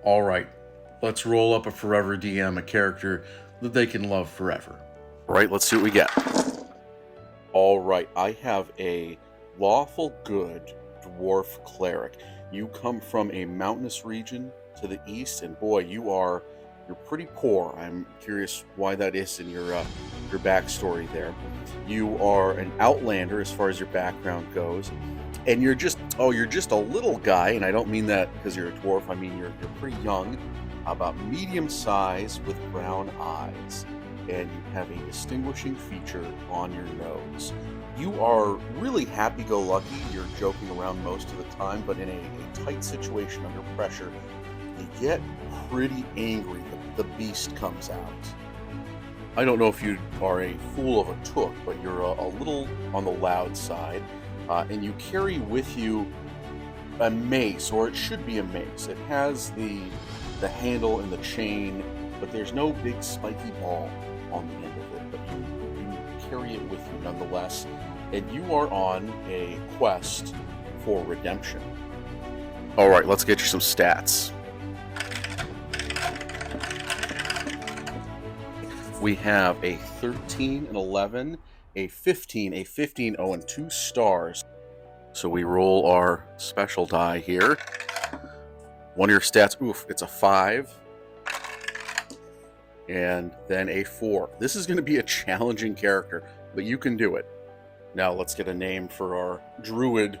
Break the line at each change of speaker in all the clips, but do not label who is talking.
All right, let's roll up a forever DM, a character that they can love forever.
All right, let's see what we get. All right, I have a lawful good dwarf cleric. You come from a mountainous region to the east, and boy, you're pretty poor. I'm curious why that is in your backstory there. You are an outlander as far as your background goes, and you're just a little guy, and I don't mean that because you're a dwarf. I mean you're pretty young, about medium size with brown eyes, and you have a distinguishing feature on your nose. You are really happy-go-lucky. You're joking around most of the time, but in a tight situation under pressure, you get pretty angry. The beast comes out. I don't know if you are a fool of a took, but you're a little on the loud side, and you carry with you a mace, or it should be a mace. It has the handle and the chain, but there's no big spiky ball on the end of it. But you carry it with you nonetheless, and you are on a quest for redemption. All right, let's get you some stats. We have a 13, an 11, a 15, oh, and 2 stars. So we roll our special die here. One of your stats, oof, it's a 5. And then a 4. This is going to be a challenging character, but you can do it. Now let's get a name for our druid.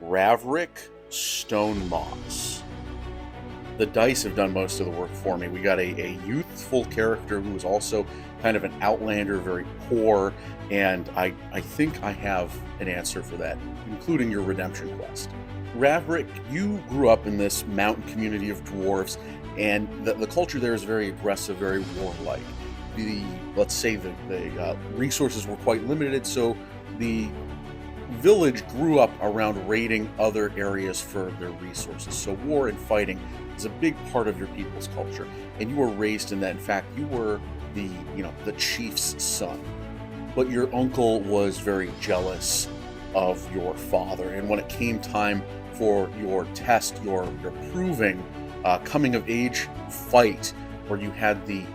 Ravric Stonemoss. The dice have done most of the work for me. We got a youthful character who is also kind of an outlander, very poor, and I think I have an answer for that, including your redemption quest. Ravric, you grew up in this mountain community of dwarves, and the culture there is very aggressive, very warlike. Let's say the resources were quite limited, so the village grew up around raiding other areas for their resources. So war and fighting is a big part of your people's culture, and you were raised in that. In fact, you were the chief's son. But your uncle was very jealous of your father, and when it came time for your test, your proving coming of age fight, where you had the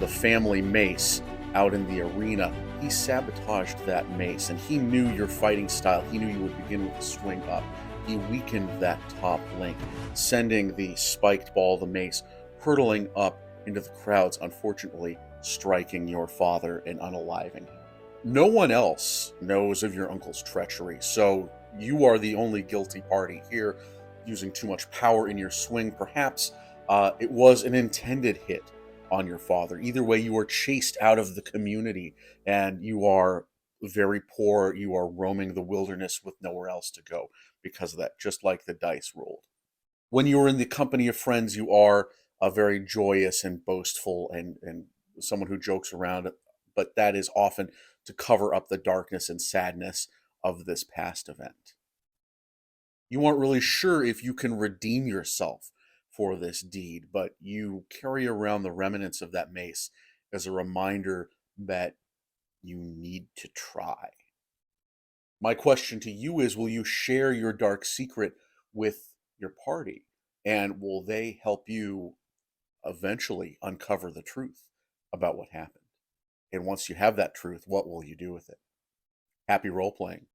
family mace out in the arena, he sabotaged that mace, and he knew your fighting style. He knew you would begin with a swing up. He weakened that top link, sending the spiked ball, the mace, hurtling up into the crowds, unfortunately striking your father and unaliving him. No one else knows of your uncle's treachery, so you are the only guilty party here, using too much power in your swing. Perhaps it was an intended hit on your father. Either way, you are chased out of the community, and you are very poor. You are roaming the wilderness with nowhere else to go because of that, just like the dice rolled. When you are in the company of friends, you are very joyous and boastful, and someone who jokes around, but that is often to cover up the darkness and sadness of this past event. You aren't really sure if you can redeem yourself for this deed, but you carry around the remnants of that mace as a reminder that you need to try. My question to you is, will you share your dark secret with your party? And will they help you eventually uncover the truth about what happened? And once you have that truth, what will you do with it? Happy role playing.